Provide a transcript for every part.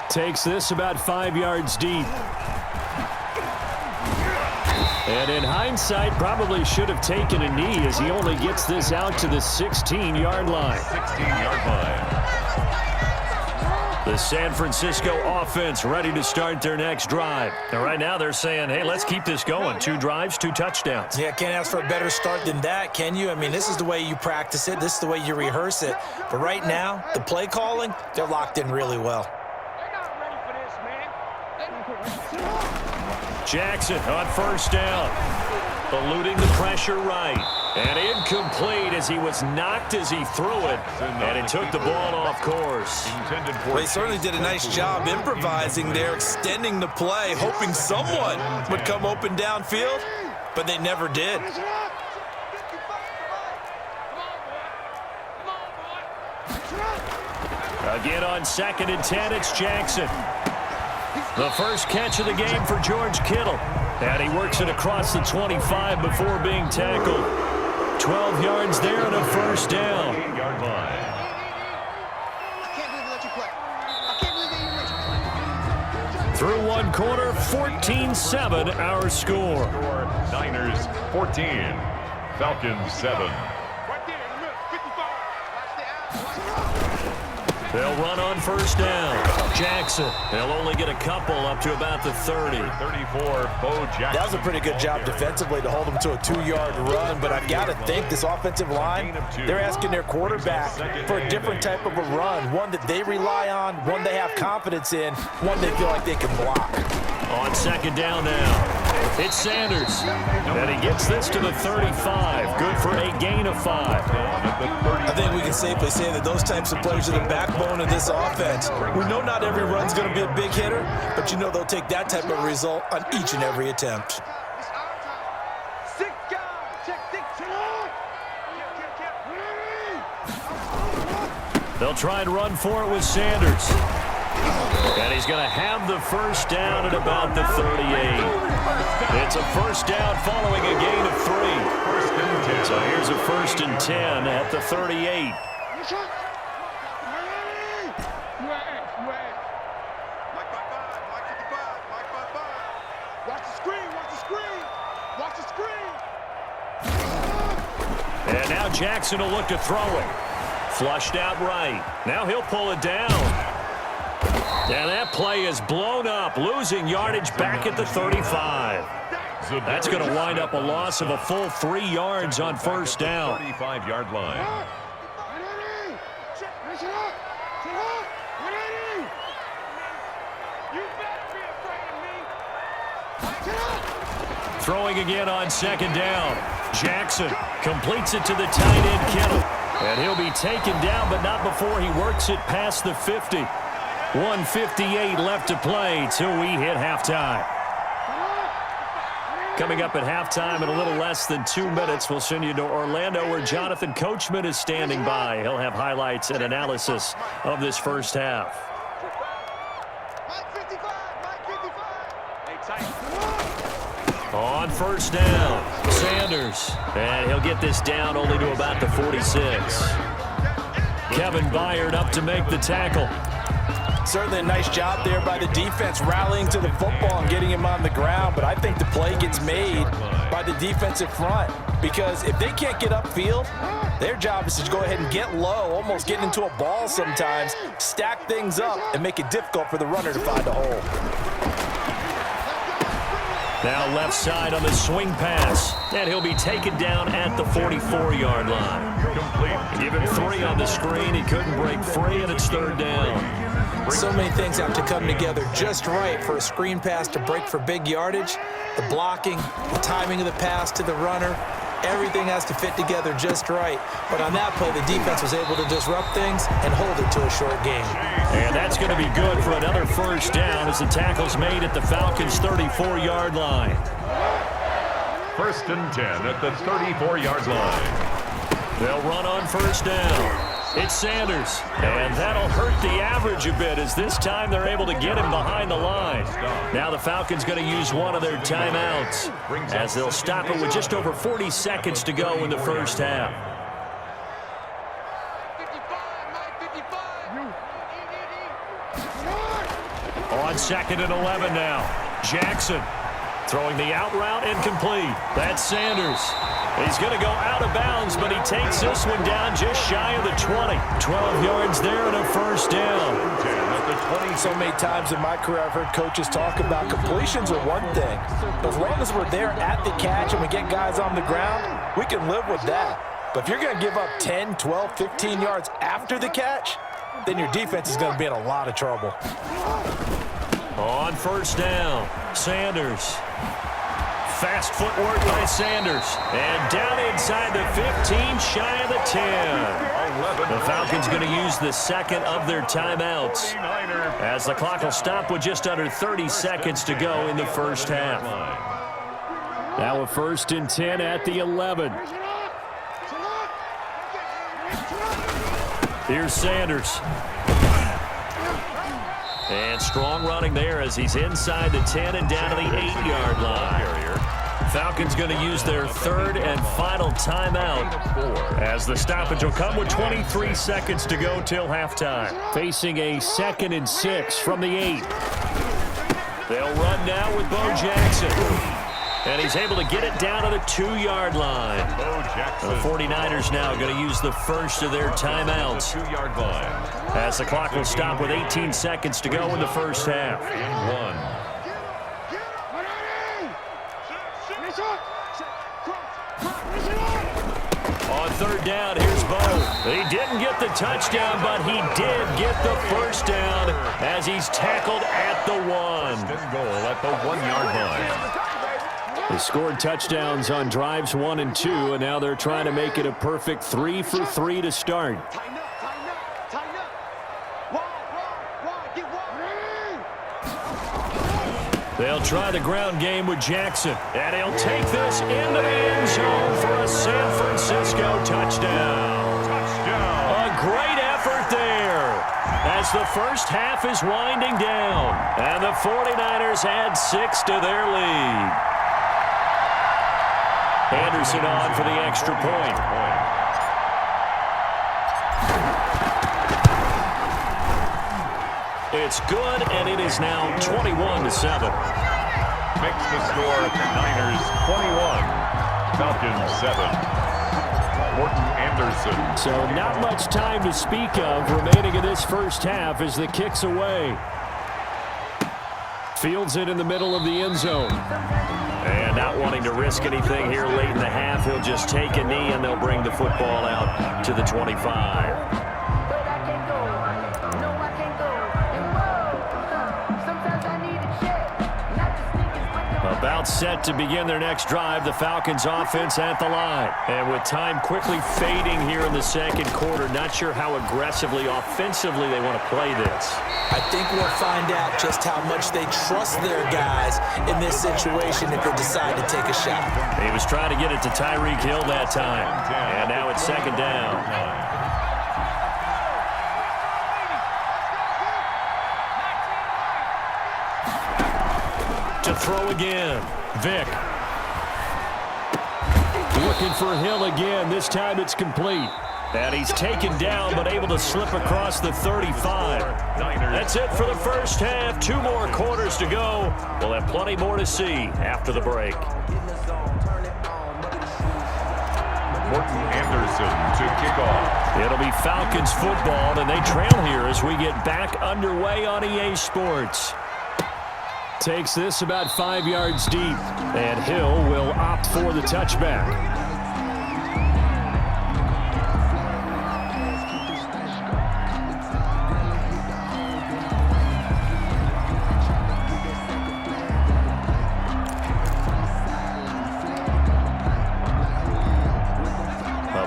Takes this about 5 yards deep. And in hindsight, probably should have taken a knee as he only gets this out to the 16-yard line. 16-yard line. The San Francisco offense ready to start their next drive. And right now they're saying, hey, let's keep this going. 2 drives, 2 touchdowns. Yeah, can't ask for a better start than that, can you? I mean, this is the way you practice it. This is the way you rehearse it. But right now, the play calling, they're locked in really well. Jackson on first down. Eluding the pressure right. And incomplete as he was knocked as he threw it. And it took the ball off course. They certainly did a nice job improvising there, extending the play, hoping someone would come open downfield, but they never did. Again on 2nd and 10, it's Jackson. The first catch of the game for George Kittle. And he works it across the 25 before being tackled. 12 yards there and a first down. 8-yard line. Through one quarter, 14-7 our score. Niners 14, Falcons 7. They'll run on first down. Jackson, they'll only get a couple up to about the 30. 34, Bo Jackson. That was a pretty good job defensively to hold them to a 2-yard run, but I've got to think this offensive line, they're asking their quarterback for a different type of a run, one that they rely on, one they have confidence in, one they feel like they can block. On 2nd down now, it's Sanders. And he gets this to the 35. Good for a gain of 5. I think we can safely say that those types of players are the backbone of this offense. We know not every run's going to be a big hitter, but you know they'll take that type of result on each and every attempt. They'll try and run for it with Sanders. And he's going to have the first down at about the 38. It's a first down following a gain of 3. So here's a 1st and 10 at the 38. And now Jackson will look to throw it. Flushed out right. Now he'll pull it down. And that play is blown up, losing yardage back at the 35. That's going to wind up a loss of a full 3 yards on first down. 35-yard line. Throwing again on 2nd down. Jackson completes it to the tight end Kittle. And he'll be taken down, but not before he works it past the 50. 1:58 left to play till we hit halftime. Coming up at halftime in a little less than 2 minutes, we'll send you to Orlando where Jonathan Coachman is standing by. He'll have highlights and analysis of this first half. On first down, Sanders. And he'll get this down only to about the 46. Kevin Byard up to make the tackle. Certainly a nice job there by the defense rallying to the football and getting him on the ground, but I think the play gets made by the defensive front because if they can't get upfield, their job is to go ahead and get low, almost get into a ball sometimes, stack things up, and make it difficult for the runner to find a hole. Now left side on the swing pass, and he'll be taken down at the 44-yard line. Give him 3 on the screen. He couldn't break free, and it's 3rd down. So many things have to come together just right for a screen pass to break for big yardage. The blocking, the timing of the pass to the runner, everything has to fit together just right. But on that play, the defense was able to disrupt things and hold it to a short game. And that's going to be good for another first down as the tackle's made at the Falcons' 34-yard line. 1st and 10 at the 34-yard line. They'll run on first down. It's Sanders, and that'll hurt the average a bit as this time they're able to get him behind the line. Now the Falcons going to use one of their timeouts as they'll stop it with just over 40 seconds to go in the first half. On 2nd and 11 now. Jackson throwing the out route incomplete. That's Sanders. He's going to go out of bounds, but he takes this one down just shy of the 20. 12 yards there and a first down. So many times in my career I've heard coaches talk about completions are one thing. As long as we're there at the catch and we get guys on the ground, we can live with that. But if you're going to give up 10, 12, 15 yards after the catch, then your defense is going to be in a lot of trouble. On first down, Sanders. Fast footwork by Sanders. And down inside the 15, shy of the 10. The Falcons going to use the second of their timeouts as the clock will stop with just under 30 seconds to go in the first half. Now a 1st and 10 at the 11. Here's Sanders. And strong running there as he's inside the 10 and down to the 8-yard line. Falcons going to use their 3rd and final timeout as the stoppage will come with 23 seconds to go till halftime. Facing a 2nd and 6 from the 8. They'll run now with Bo Jackson. And he's able to get it down to the 2-yard line. The 49ers now going to use the first of their timeouts as the clock will stop with 18 seconds to go in the first half. On 3rd down, here's Bo. He didn't get the touchdown, but he did get the first down as he's tackled at the 1. Goal at the 1-yard line. They scored touchdowns on drives 1 and 2, and now they're trying to make it a perfect 3 for 3 to start. They'll try the ground game with Jackson, and he'll take this into the end zone for a San Francisco touchdown. A great effort there as the first half is winding down, and the 49ers add 6 to their lead. Anderson on for the extra point. It's good, and it is now 21-7. Makes the score Niners 21, Falcons 7. Morton Anderson. So not much time to speak of remaining in this first half as the kick's away. Fields it in the middle of the end zone. And not wanting to risk anything here late in the half, he'll just take a knee and they'll bring the football out to the 25. About set to begin their next drive, the Falcons offense at the line. And with time quickly fading here in the second quarter, not sure how aggressively, offensively they want to play this. I think we'll find out just how much they trust their guys in this situation if they decide to take a shot. He was trying to get it to Tyreek Hill that time. And now it's 2nd down. To throw again. Vick. Looking for Hill again. This time it's complete. And he's taken down but able to slip across the 35. That's it for the first half. 2 more quarters to go. We'll have plenty more to see after the break. Morton Anderson to kick off. It'll be Falcons football, and they trail here as we get back underway on EA Sports. Takes this about 5 yards deep, and Hill will opt for the touchback.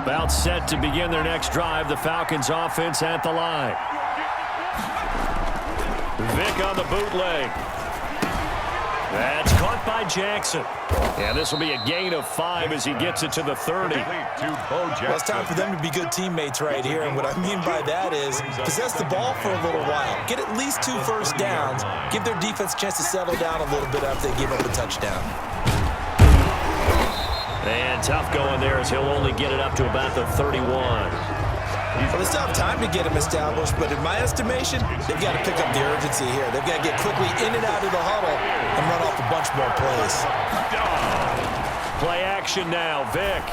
About set to begin their next drive, the Falcons offense at the line. Vick on the bootleg. That's caught by Jackson. And this will be a gain of 5 as he gets it to the 30. Well, it's time for them to be good teammates right here. And what I mean by that is possess the ball for a little while. Get at least 2 first downs. Give their defense a chance to settle down a little bit after they give up a touchdown. And tough going there as he'll only get it up to about the 31. Well, they still have time to get him established, but in my estimation, they've got to pick up the urgency here. They've got to get quickly in and out of the huddle and run off a bunch more plays. Play action now, Vick.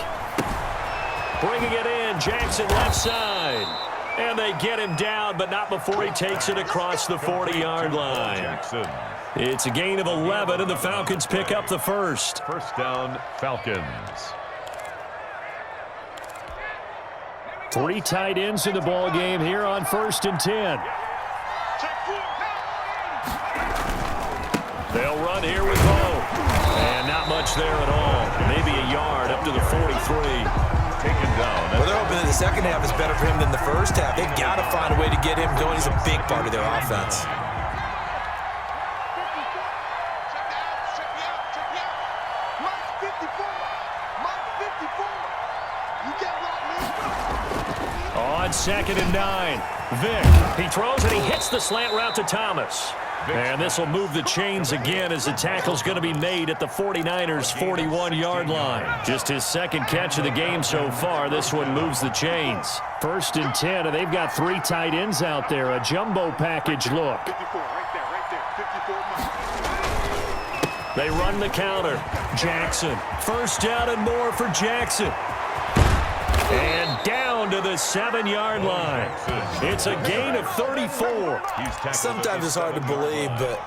Bringing it in, Jackson left side. And they get him down, but not before he takes it across the 40-yard line. It's a gain of 11, and the Falcons pick up the first. First down, Falcons. 3 tight ends in the ball game here on 1st and 10. They'll run here with Bo. And not much there at all. Maybe a yard up to the 43. Taken down. Well, they're hoping that the second half is better for him than the first half. They've got to find a way to get him going. He's a big part of their offense. On 2nd and 9, Vick. He throws and he hits the slant route to Thomas. And this will move the chains again as the tackle's going to be made at the 49ers' 41-yard line. Just his second catch of the game so far. This one moves the chains. 1st and 10, and they've got 3 tight ends out there. A jumbo package look. They run the counter. Jackson. First down and more for Jackson. And down to the 7-yard line. It's a gain of 34. Sometimes it's hard to believe, but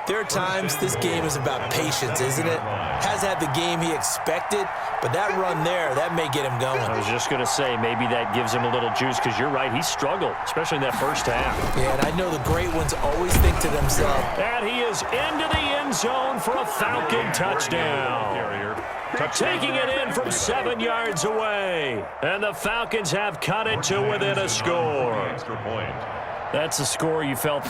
there are times this game is about patience, isn't it? Has had the game he expected, but that run there, that may get him going. I was just going to say, maybe that gives him a little juice, because you're right, he struggled, especially in that first half. Yeah, and I know the great ones always think to themselves. And he is into the end zone for a Falcon touchdown. Taking it in from 7 yards away. And the Falcons have cut it to within a score. That's a score you felt.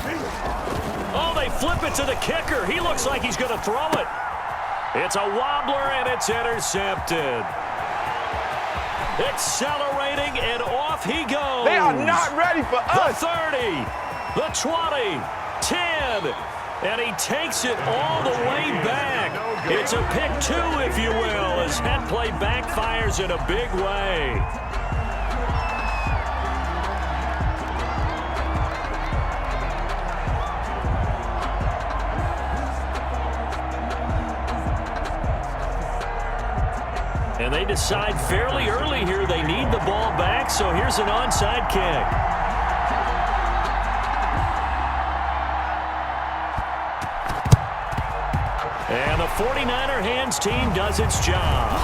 Oh, they flip it to the kicker. He looks like he's going to throw it. It's a wobbler, and it's intercepted. Accelerating, and off he goes. They are not ready for us. The 30, the 20, 10. And he takes it all the way back. It's a pick 2, if you will, as that play backfires in a big way. And they decide fairly early here they need the ball back, so here's an onside kick. And the 49er hands team does its job.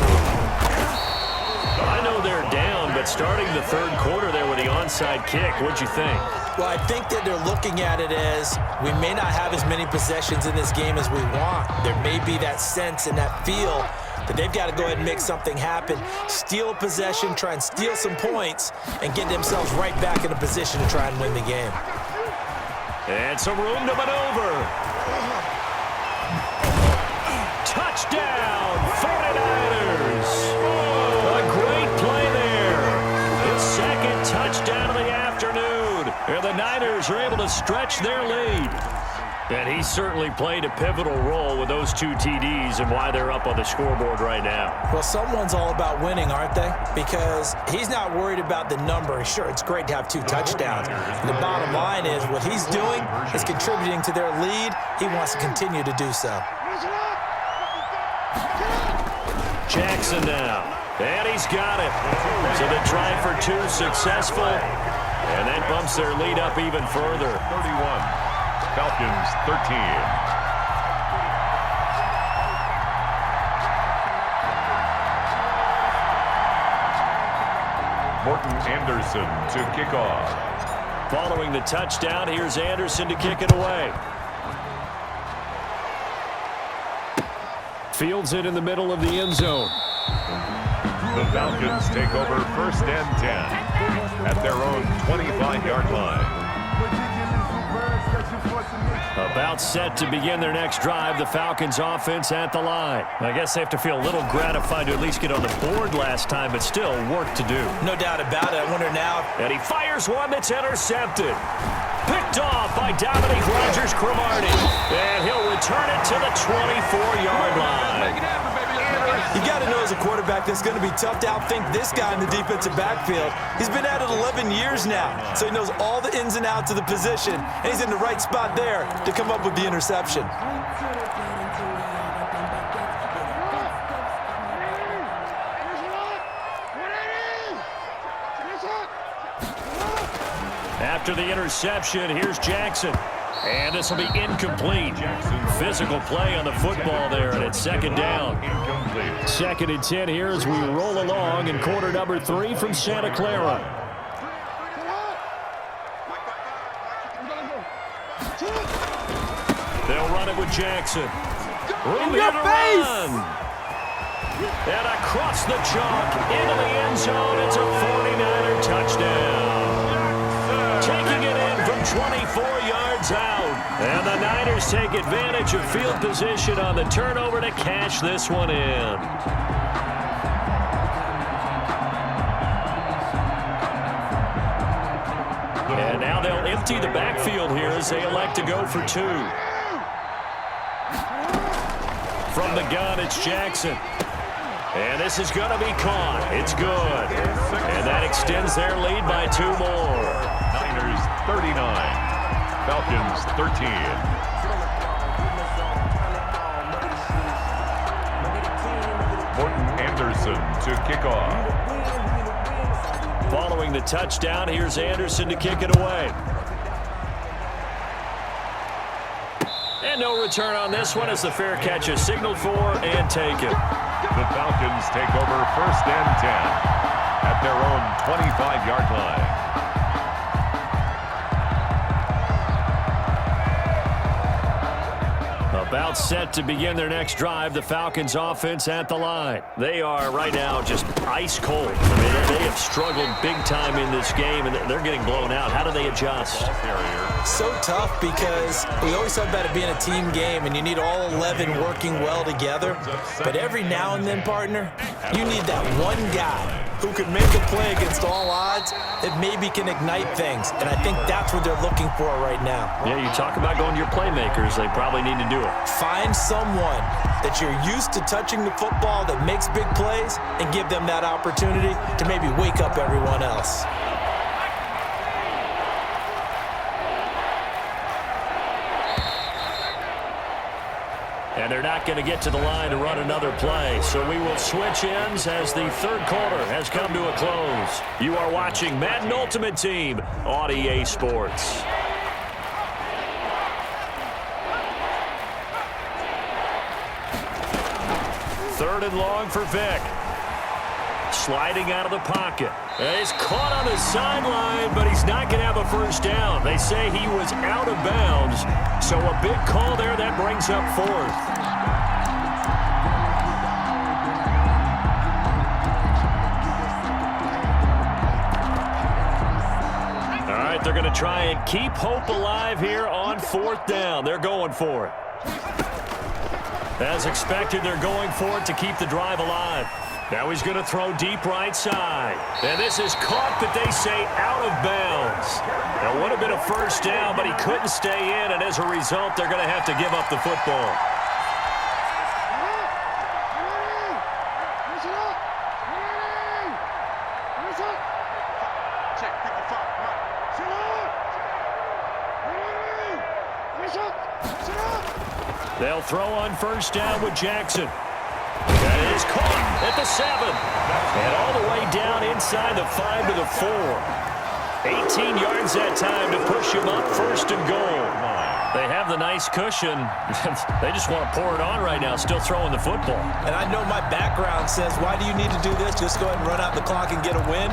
I know they're down, but starting the 3rd quarter there with the onside kick, what'd you think? Well, I think that they're looking at it as we may not have as many possessions in this game as we want. There may be that sense and that feel that they've got to go ahead and make something happen, steal a possession, try and steal some points, and get themselves right back in a position to try and win the game. And some room to maneuver. Touchdown, 49ers. A great play there. His 2nd touchdown of the afternoon. And the Niners are able to stretch their lead. And he certainly played a pivotal role with those 2 TDs and why they're up on the scoreboard right now. Well, someone's all about winning, aren't they? Because he's not worried about the number. Sure, it's great to have 2 touchdowns. The bottom line is what he's doing is contributing to their lead. He wants to continue to do so. Jackson now, and he's got it. So the try for 2 successful, and that bumps their lead up even further. 31, Falcons 13. Morton Anderson to kick off. Following the touchdown, here's Anderson to kick it away. Fields it in the middle of the end zone. The Falcons take over 1st and 10 at their own 25-yard line. About set to begin their next drive, the Falcons offense at the line. I guess they have to feel a little gratified to at least get on the board last time, but still work to do. No doubt about it. I wonder now. And he fires one that's intercepted. Picked off by Dominique Rodgers-Cromartie. And he'll return it to the 24-yard line. You got to know as a quarterback that's going to be tough to outthink this guy in the defensive backfield. He's been at it 11 years now, so he knows all the ins and outs of the position, and he's in the right spot there to come up with the interception. After the interception, here's Jackson. And this will be incomplete. Physical play on the football there, and it's second down. Incomplete. 2nd and 10 here as we roll along in quarter number 3 from Santa Clara. They'll run it with Jackson. Room here to run. And across the chalk into the end zone. It's a 49er touchdown. Taking it in from 24 yards out. And the Niners take advantage of field position on the turnover to cash this one in. And now they'll empty the backfield here as they elect to go for 2. From the gun, it's Jackson. And this is going to be caught. It's good. And that extends their lead by 2 more. Niners 39, Falcons 13. Morton Anderson to kick off. Following the touchdown, here's Anderson to kick it away. And no return on this one as the fair catch is signaled for and taken. The Falcons take over 1st and 10 at their own 25-yard line. About set to begin their next drive, the Falcons offense at the line. They are right now just ice cold. I mean, they have struggled big time in this game, and they're getting blown out. How do they adjust? So tough because we always talk about it being a team game, and you need all 11 working well together. But every now and then, partner, you need that one guy who can make a play against all odds that maybe can ignite things. And I think that's what they're looking for right now. Yeah, you talk about going to your playmakers. They probably need to do it. Find someone that you're used to touching the football that makes big plays and give them that opportunity to maybe wake up everyone else. And they're not going to get to the line to run another play. So we will switch ends as the 3rd quarter has come to a close. You are watching Madden Ultimate Team on EA Sports. Third and long for Vick. Sliding out of the pocket. And he's caught on the sideline, but he's not going to have a first down. They say he was out of bounds. So a big call there that brings up 4th. All right, they're going to try and keep hope alive here on 4th down. They're going for it. As expected, they're going for it to keep the drive alive. Now he's going to throw deep right side. And this is caught, but they say out of bounds. It would have been a first down, but he couldn't stay in, and as a result, they're going to have to give up the football. They'll throw on first down with Jackson. That is caught at the 7. And all the way down inside the 5 to the 4. 18 yards that time to push him up 1st and goal. They have the nice cushion. They just want to pour it on right now, still throwing the football. And I know my background says, why do you need to do this? Just go ahead and run out the clock and get a win.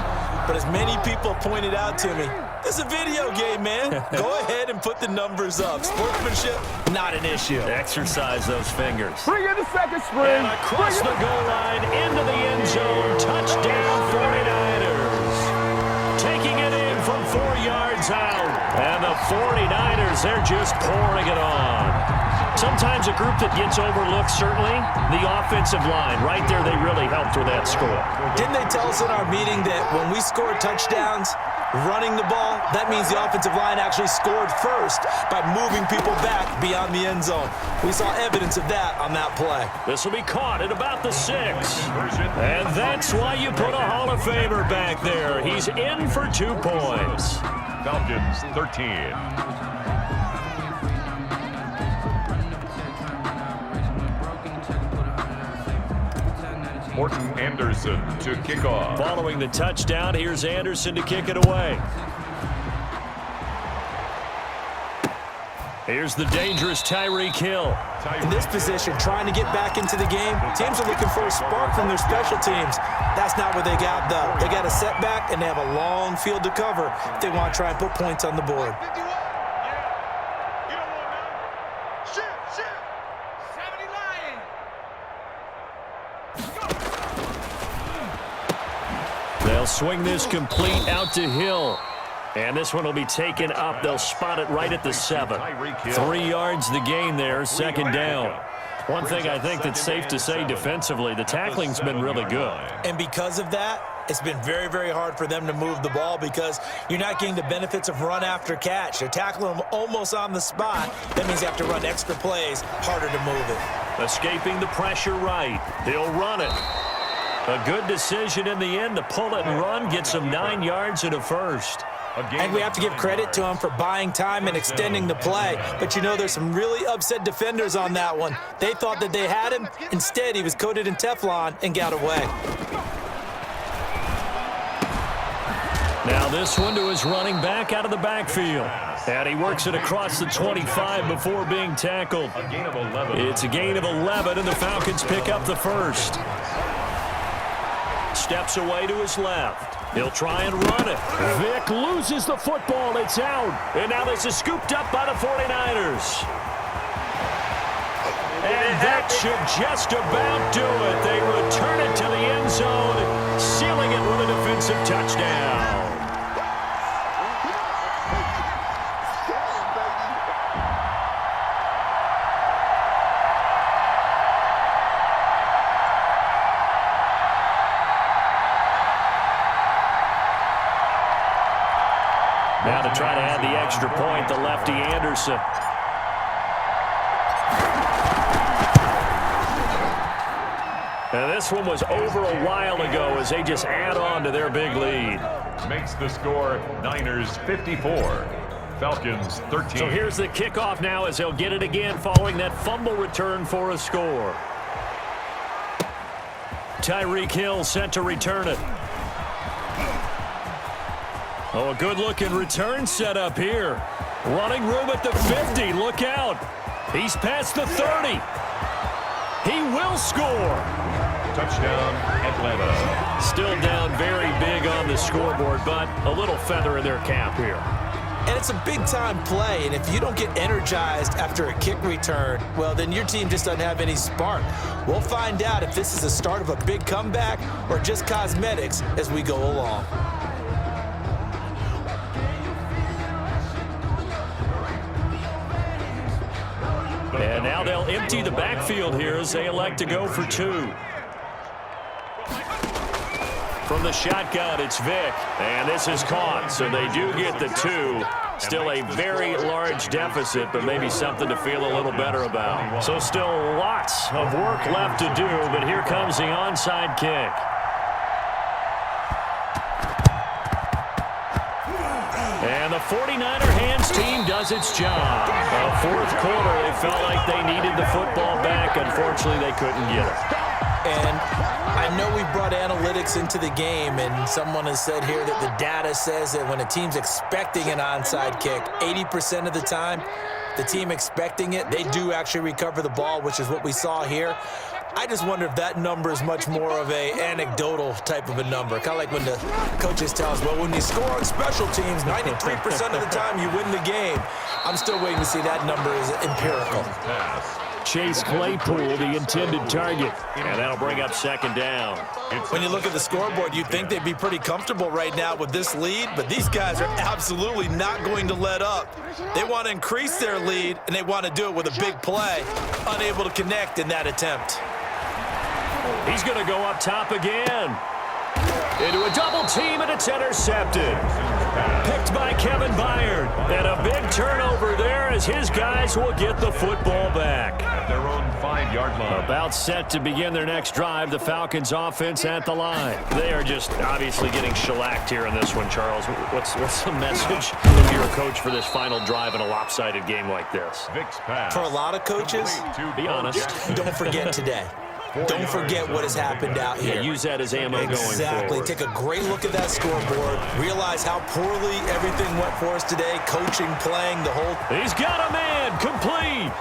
But as many people pointed out to me, it's a video game, man. Go ahead and put the numbers up. Sportsmanship, not an issue. Exercise those fingers. Bring in the second string. And across the goal line, into the end zone. Touchdown, 49ers. Taking it in from 4 yards out. And the 49ers, they're just pouring it on. sometimes a group that gets overlooked, certainly, the offensive line. Right there, they really helped with that score. Didn't they tell us in our meeting that when we score touchdowns running the ball, that means the offensive line actually scored first by moving people back beyond the end zone? We saw evidence of that on that play. This will be caught at about the 6. And that's why you put a Hall of Famer back there. He's in for 2 points. Falcons 13. Morton Anderson to kick off. Following the touchdown, here's Anderson to kick it away. Here's the dangerous Tyreek Hill. In this position, trying to get back into the game, teams are looking for a spark from their special teams. That's not what they got, though. They got a setback, and they have a long field to cover if they want to try and put points on the board. They'll swing this complete out to Hill. And this one will be taken up. They'll spot it right at the 7. 3 yards the gain there, second down. One thing I think that's safe to say defensively, the tackling's been really good. And because of that, it's been very, very hard for them to move the ball because you're not getting the benefits of run after catch. They're tackling them almost on the spot. That means you have to run extra plays, harder to move it. Escaping the pressure right. He'll run it. A good decision in the end to pull it and run, gets him 9 yards and a first. And we have to give credit to him for buying time and extending the play. But, you know, there's some really upset defenders on that one. They thought that they had him. Instead, he was coated in Teflon and got away. Now this one to his running back out of the backfield. And he works it across the 25 before being tackled. It's a gain of 11, and the Falcons pick up the first. Steps away to his left. He'll try and run it. Vick loses the football. It's out. And now this is scooped up by the 49ers. And that should just about do it. They return it to the end zone, sealing it with a defensive touchdown. Now to try to add the extra point, the lefty Anderson. And this one was over a while ago as they just add on to their big lead. Makes the score Niners 54, Falcons 13. So here's the kickoff now as they'll get it again following that fumble return for a score. Tyreek Hill set to return it. Oh, a good-looking return set up here. Running room at the 50. Look out. He's past the 30. He will score. Touchdown, Atlanta. Still down very big on the scoreboard, but a little feather in their cap here. And it's a big-time play, and if you don't get energized after a kick return, well, then your team just doesn't have any spark. We'll find out if this is the start of a big comeback or just cosmetics as we go along. And now they'll empty the backfield here as they elect to go for 2. From the shotgun, it's Vick. And this is caught, so they do get the 2. Still a very large deficit, but maybe something to feel a little better about. So still lots of work left to do, but here comes the onside kick. And the 49er hands team does its job. Fourth quarter, they felt like they needed the football back. Unfortunately, they couldn't get it. And I know we brought analytics into the game, and someone has said here that the data says that when a team's expecting an onside kick, 80% of the time, the team expecting it, they do actually recover the ball, which is what we saw here. I just wonder if that number is much more of a anecdotal type of a number. Kind of like when the coaches tell us, well, when you score on special teams, 93% of the time you win the game. I'm still waiting to see that number is empirical. Chase Claypool, the intended target. And that'll bring up second down. When you look at the scoreboard, you'd think they'd be pretty comfortable right now with this lead, but these guys are absolutely not going to let up. They want to increase their lead, and they want to do it with a big play. Unable to connect in that attempt. He's going to go up top again. Into a double team, and it's intercepted. Picked by Kevin Byard. And a big turnover there as his guys will get the football back. At their own 5-yard line. About set to begin their next drive, the Falcons offense at the line. They are just obviously getting shellacked here in this one, Charles. What's the message if you're a coach for this final drive in a lopsided game like this? Vic's pass. For a lot of coaches, Be honest. don't forget today. Don't forget what has happened out here. Yeah, use that as ammo going forward. Exactly. Take a great look at that scoreboard. Realize how poorly everything went for us today. Coaching, playing, the whole... He's got a man. Complete.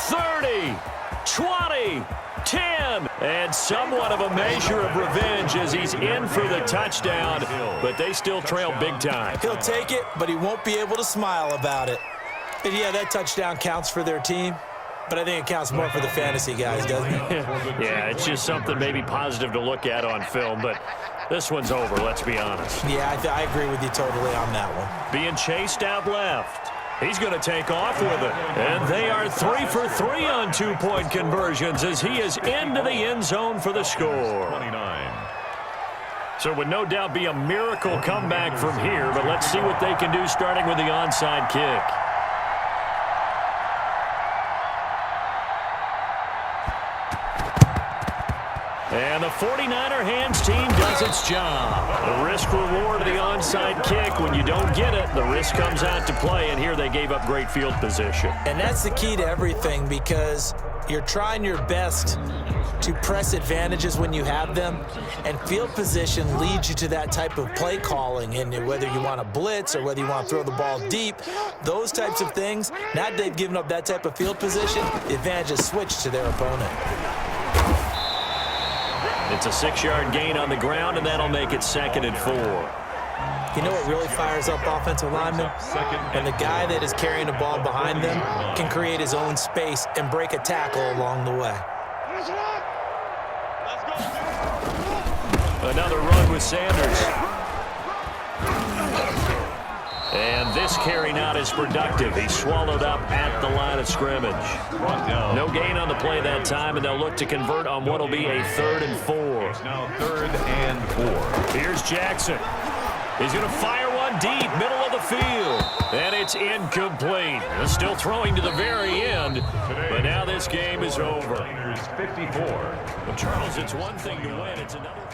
30, 20, 10. And somewhat of a measure of revenge as he's in for the touchdown. But they still trail big time. He'll take it, but he won't be able to smile about it. And yeah, that touchdown counts for their team. But I think it counts more for the fantasy guys, doesn't it? Yeah, it's just something maybe positive to look at on film, but this one's over, let's be honest. Yeah, I agree with you totally on that one. Being chased out left. He's going to take off with it. And they are 3 for 3 on 2-point conversions as he is into the end zone for the score. 29. So it would no doubt be a miracle comeback from here, but let's see what they can do starting with the onside kick. And the 49er hands team does its job. The risk-reward of the onside kick. When you don't get it, the risk comes out to play, and here they gave up great field position. And that's the key to everything because you're trying your best to press advantages when you have them, and field position leads you to that type of play calling. And whether you want to blitz or whether you want to throw the ball deep, those types of things, now that they've given up that type of field position, the advantage is switched to their opponent. It's a 6-yard gain on the ground, and that'll make it 2nd and 4. You know what really fires up offensive linemen? When the guy that is carrying the ball behind them can create his own space and break a tackle along the way. Another run with Sanders. And this carry not as productive. He's swallowed up at the line of scrimmage. No gain on the play that time, and they'll look to convert on what will be a 3rd and 4. It's now 3rd and 4. Here's Jackson. He's going to fire one deep, middle of the field. And it's incomplete. They're still throwing to the very end, but now this game is over. 54. Well, Charles, it's one thing to win. It's another.